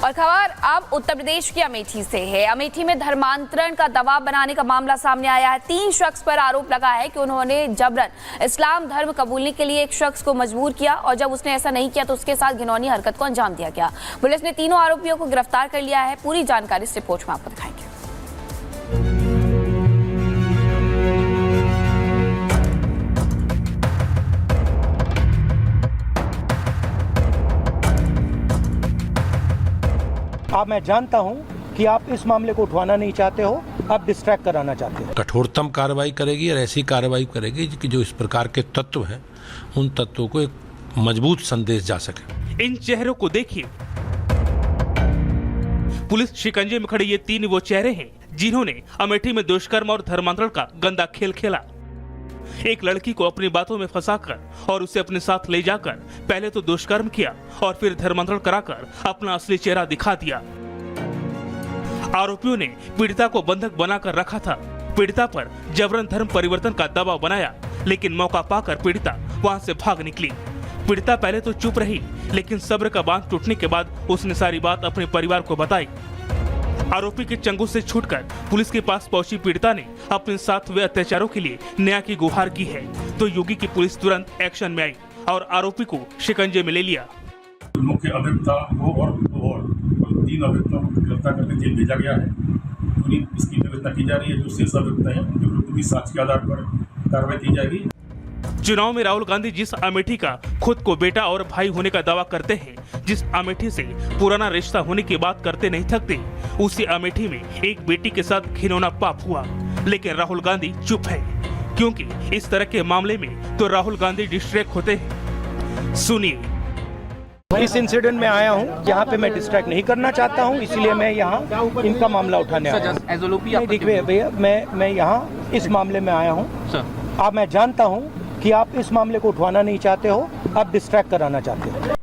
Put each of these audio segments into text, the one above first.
और खबर अब उत्तर प्रदेश की अमेठी से है। अमेठी में धर्मांतरण का दबाव बनाने का मामला सामने आया है। 3 शख्स पर आरोप लगा है कि उन्होंने जबरन इस्लाम धर्म कबूलने के लिए एक शख्स को मजबूर किया और जब उसने ऐसा नहीं किया तो उसके साथ घिनौनी हरकत को अंजाम दिया गया। पुलिस ने तीनों आरोपियों को गिरफ्तार कर लिया है। पूरी जानकारी इस रिपोर्ट में आपको दिखाएंगे। अब मैं जानता हूं कि आप इस मामले को उठवाना नहीं चाहते हो, आप डिस्ट्रैक्ट कराना चाहते हो। कठोरतम कार्रवाई करेगी और ऐसी कार्रवाई करेगी कि जो इस प्रकार के तत्व हैं उन तत्वों को एक मजबूत संदेश जा सके। इन चेहरों को देखिए। पुलिस शिकंजे में खड़े ये 3 वो चेहरे हैं जिन्होंने अमेठी में दुष्कर्म और धर्मांतरण का गंदा खेल खेला। एक लड़की को अपनी बातों में फंसाकर और उसे अपने साथ ले जाकर पहले तो दुष्कर्म किया और फिर धर्मांतरण कराकर अपना असली चेहरा दिखा दिया। आरोपियों ने पीड़िता को बंधक बनाकर रखा था। पीड़िता पर जबरन धर्म परिवर्तन का दबाव बनाया, लेकिन मौका पाकर पीड़िता वहां से भाग निकली। पीड़िता पहले तो चुप रही, लेकिन सब्र का बांध टूटने के बाद उसने सारी बात अपने परिवार को बताई। आरोपी के चंगुल से छूटकर पुलिस के पास पहुंची पीड़िता ने अपने साथ हुए अत्याचारों के लिए न्याय की गुहार की है, तो योगी की पुलिस तुरंत एक्शन में आई और आरोपी को शिकंजे में ले लिया। मुख्य अभियुक्ता वो और 3 अभियुक्ताओं को गिरफ्तार करके जेल भेजा गया है। पूरी इसकी व्यवस्था की जा रही है। जो शेष अभियुक्त हैं उनके विरुद्ध भी साक्ष्य के आधार पर कार्रवाई की जाएगी। चुनाव में राहुल गांधी जिस अमेठी का खुद को बेटा और भाई होने का दावा करते हैं, जिस अमेठी से पुराना रिश्ता होने की बात करते नहीं थकते, उसी अमेठी में एक बेटी के साथ घिनौना पाप हुआ। लेकिन राहुल गांधी चुप है, क्योंकि इस तरह के मामले में तो राहुल गांधी डिस्ट्रैक्ट होते हैं। सुनिए। इस इंसिडेंट में आया हूं, यहाँ पे मैं डिस्ट्रैक्ट नहीं करना चाहता हूं, इसलिए मैं यहाँ इनका मामला उठाने आया हूं। देखिए भैया, मैं यहाँ इस मामले में आया हूँ। अब मैं जानता हूँ कि आप इस मामले को उठवाना नहीं चाहते हो, आप डिस्ट्रैक्ट कराना चाहते हो।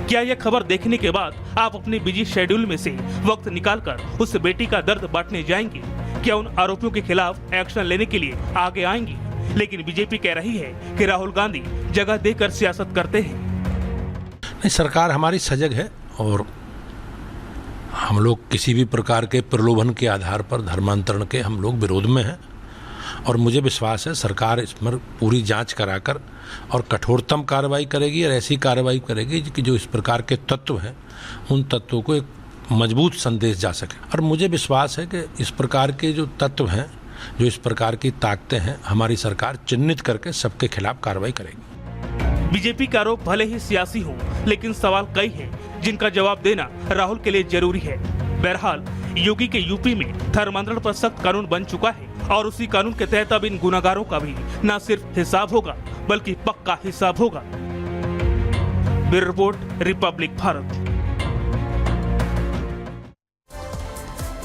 क्या यह खबर देखने के बाद आप अपने बिजी शेड्यूल में से वक्त निकालकर उस बेटी का दर्द बांटने जाएंगे? क्या उन आरोपियों के खिलाफ एक्शन लेने के लिए आगे आएंगे? लेकिन बीजेपी कह रही है कि राहुल गांधी जगह देकर सियासत करते हैं। नहीं, सरकार हमारी सजग है और हम लोग किसी भी प्रकार के प्रलोभन के आधार पर धर्मांतरण के हम लोग विरोध में हैं और मुझे विश्वास है सरकार इस पर पूरी जांच कराकर और कठोरतम कार्रवाई करेगी और ऐसी कार्रवाई करेगी कि जो इस प्रकार के तत्व हैं उन तत्वों को एक मजबूत संदेश जा सके। और मुझे विश्वास है कि इस प्रकार के जो तत्व हैं, जो इस प्रकार की ताकतें हैं, हमारी सरकार चिन्हित करके सबके खिलाफ कार्रवाई करेगी। बीजेपी का आरोप भले ही सियासी हो, लेकिन सवाल कई हैं जिनका जवाब देना राहुल के लिए जरूरी है। बहरहाल योगी के यूपी में धर्मांतरण पर सख्त कानून बन चुका है और उसी कानून के तहत अब इन गुनाहगारों का भी न सिर्फ हिसाब होगा बल्कि पक्का हिसाब होगा। Bureau report, Republic Bharat.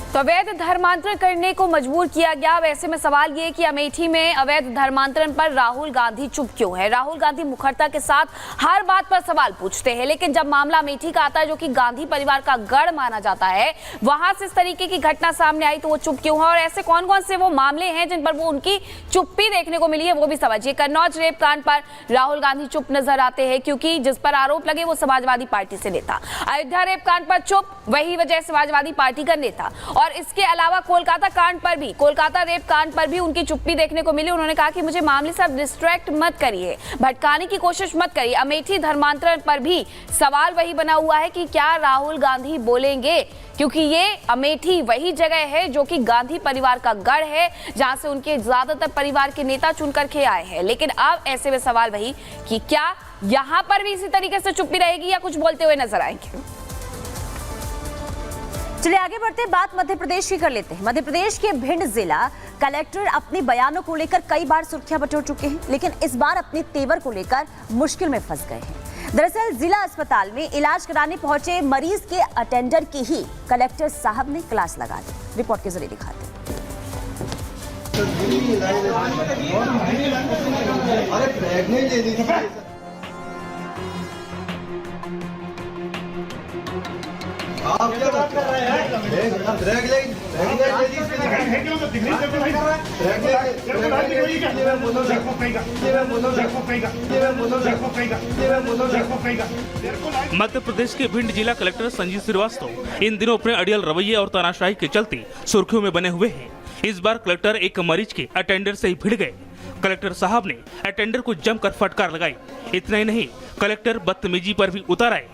तो अवैध धर्मांतरण करने को मजबूर किया गया। वैसे में सवाल ये कि अमेठी में अवैध धर्मांतरण पर राहुल गांधी चुप क्यों है? राहुल गांधी मुखरता के साथ हर बात पर सवाल पूछते हैं, लेकिन जब मामला अमेठी का आता है जो कि गांधी परिवार का गढ़ माना जाता है, वहां से इस तरीके की घटना सामने आई तो वो चुप क्यों है? और ऐसे कौन कौन से वो मामले हैं जिन पर वो उनकी चुप्पी देखने को मिली है, वो भी समझिए। कन्नौज रेप कांड पर राहुल गांधी चुप नजर आते हैं क्योंकि जिस पर आरोप लगे वो समाजवादी पार्टी से नेता। अयोध्या रेप कांड पर चुप, वही वजह समाजवादी पार्टी का नेता। और इसके अलावा कोलकाता रेप कांड पर भी उनकी चुप्पी देखने को मिली। उन्होंने कहा कि मुझे मामले से अब डिस्ट्रैक्ट मत करिए, भटकाने की कोशिश मत करिए। अमेठी धर्मांतरण पर भी सवाल वही बना हुआ है कि क्या राहुल गांधी बोलेंगे, क्योंकि ये अमेठी वही जगह है जो कि गांधी परिवार का गढ़ है, जहां से उनके ज्यादातर परिवार के नेता चुनकर के आए हैं। लेकिन अब ऐसे में सवाल वही कि क्या यहां पर भी इसी तरीके से चुप्पी रहेगी या कुछ बोलते हुए नजर आएंगे? चलिए आगे बढ़ते, बात मध्य प्रदेश की कर लेते हैं। मध्य प्रदेश के भिंड जिला कलेक्टर अपने बयानों को लेकर कई बार सुर्खियां बटोर चुके हैं, लेकिन इस बार अपने तेवर को लेकर मुश्किल में फंस गए हैं। दरअसल जिला अस्पताल में इलाज कराने पहुंचे मरीज के अटेंडर की ही कलेक्टर साहब ने क्लास लगा दी। रिपोर्ट के जरिए दिखाते हैं। आप क्या बात कर रहे हैं? मध्य प्रदेश के भिंड जिला कलेक्टर संजीव श्रीवास्तव इन दिनों अपने अड़ियल रवैये और तानाशाही के चलते सुर्खियों में बने हुए हैं। इस बार कलेक्टर एक मरीज के अटेंडर से ही भिड़ गए। कलेक्टर साहब ने अटेंडर को जमकर फटकार लगाई। इतना ही नहीं, कलेक्टर बदतमीजी पर भी उतर आए।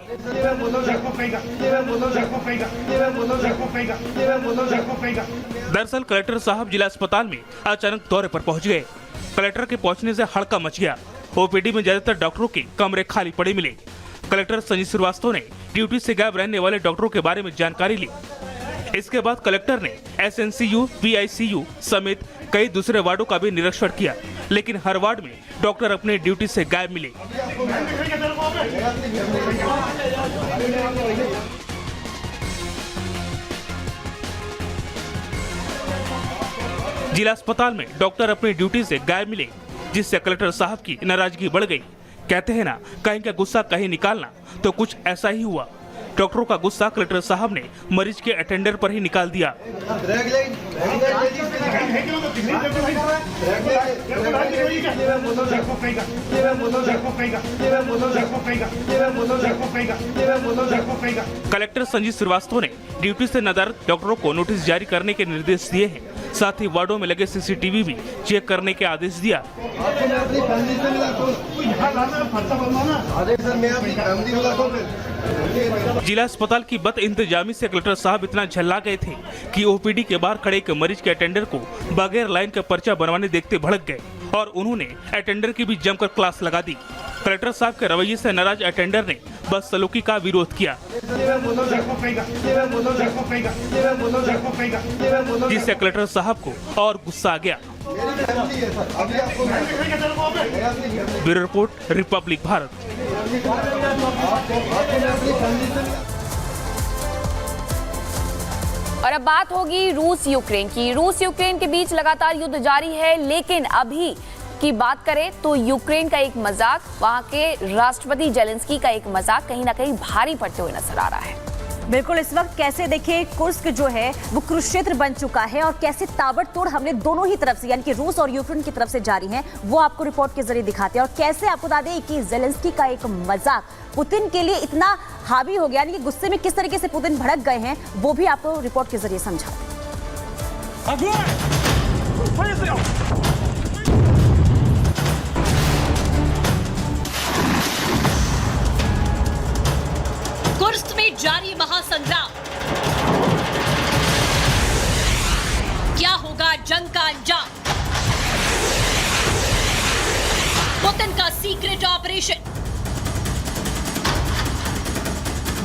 दरअसल कलेक्टर साहब जिला अस्पताल में अचानक दौरे पर पहुंच गए। कलेक्टर के पहुंचने से हड़कंप मच गया। ओपीडी में ज्यादातर डॉक्टरों के कमरे खाली पड़े मिले। कलेक्टर संजीव श्रीवास्तव ने ड्यूटी से गायब रहने वाले डॉक्टरों के बारे में जानकारी ली। इसके बाद कलेक्टर ने एसएनसीयू, पीआईसीयू समेत कई दूसरे वार्डों का भी निरीक्षण किया, लेकिन हर वार्ड में डॉक्टर अपने ड्यूटी से गायब मिले। जिला अस्पताल में डॉक्टर अपनी ड्यूटी से गायब मिले, जिससे कलेक्टर साहब की नाराजगी बढ़ गई। कहते हैं ना, कहीं का गुस्सा कहीं निकालना, तो कुछ ऐसा ही हुआ। डॉक्टरों का गुस्सा कलेक्टर साहब ने मरीज के अटेंडर पर ही निकाल दिया। कलेक्टर संजीव श्रीवास्तव ने ड्यूटी से नदारद डॉक्टरों को नोटिस जारी करने के निर्देश दिए हैं। साथ ही वार्डों में लगे सीसीटीवी भी चेक करने के आदेश दिया। जिला अस्पताल की बद इंतजामी से कलेक्टर साहब इतना झल्ला गए थे कि ओपीडी के बाहर खड़े एक मरीज के अटेंडर को बगैर लाइन का पर्चा बनवाने देखते भड़क गए और उन्होंने अटेंडर की भी जमकर क्लास लगा दी। कलेक्टर साहब के रवैये से नाराज अटेंडर ने बदसलूकी का विरोध किया, जिससे कलेक्टर साहब को और गुस्सा आ गया। Bureau report, Republic Bharat. और अब बात होगी रूस यूक्रेन की। रूस यूक्रेन के बीच लगातार युद्ध जारी है, लेकिन अभी की बात करें तो यूक्रेन का एक मजाक, वहां के राष्ट्रपति जेलेंस्की का एक मजाक कहीं ना कहीं भारी पड़ते हुए नजर आ रहा है। बिल्कुल, इस वक्त कैसे देखें, कुर्स्क जो है वो कुरुक्षेत्र बन चुका है और कैसे ताबड़तोड़ हमले दोनों ही तरफ से, यानी कि रूस और यूक्रेन की तरफ से जारी हैं, वो आपको रिपोर्ट के जरिए दिखाते हैं। और कैसे आपको बता दें कि जेलेंस्की का एक मजाक पुतिन के लिए इतना हावी हो गया, यानी कि गुस्से में किस तरीके से पुतिन भड़क गए हैं, वो भी आपको रिपोर्ट के जरिए समझाते हैं। कुर्स्क में जारी महासंग्राम, क्या होगा जंग का अंजाम? पुतिन का सीक्रेट ऑपरेशन,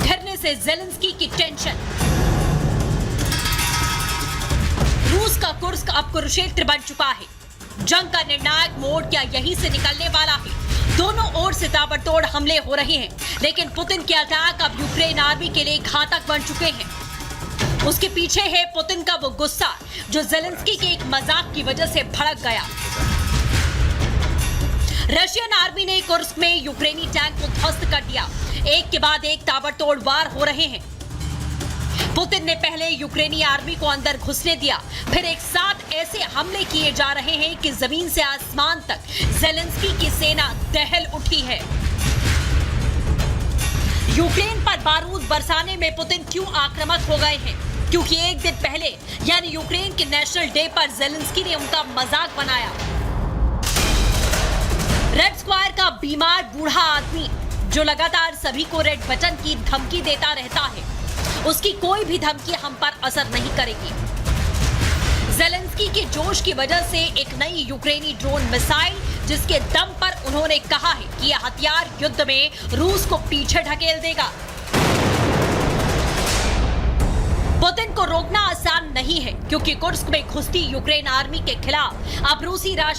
घिरने से जेलेंस्की की टेंशन। रूस का कुर्स्क अब कुरुक्षेत्र बन चुका है। जंग का निर्णायक मोड़ क्या यहीं से निकलने वाला है? दोनों ओर से ताबड़तोड़ हमले हो रहे हैं, लेकिन पुतिन के अटैक अब यूक्रेन आर्मी के लिए घातक बन चुके हैं। उसके पीछे है पुतिन का वो गुस्सा जो जेलेंस्की के एक मजाक की वजह से भड़क गया। रशियन आर्मी ने कुर्स्क में यूक्रेनी टैंक को ध्वस्त कर दिया। एक के बाद एक ताबड़तोड़ वार हो रहे हैं। पुतिन ने पहले यूक्रेनी आर्मी को अंदर घुसने दिया, फिर एक साथ ऐसे हमले किए जा रहे हैं कि जमीन से आसमान तक जेलेंस्की की सेना दहल उठी है। यूक्रेन पर बारूद बरसाने में पुतिन क्यों आक्रामक हो गए हैं? क्योंकि एक दिन पहले यानी यूक्रेन के नेशनल डे पर जेलेंस्की ने उनका मजाक बनाया। रेड स्क्वायर का बीमार बूढ़ा आदमी जो लगातार सभी को रेड बटन की धमकी देता रहता है, उसकी कोई भी धमकी हम पर असर नहीं करेगी। जेलेंस्की के जोश की वजह से एक नई यूक्रेनी ड्रोन मिसाइल, जिसके दम पर उन्होंने कहा है कि यह हथियार युद्ध में रूस को पीछे ढकेल देगा। पुतिन को रोकना आसान नहीं है, क्योंकि कुर्स्क में घुसती यूक्रेन आर्मी के खिलाफ अब रूसी राष्ट्र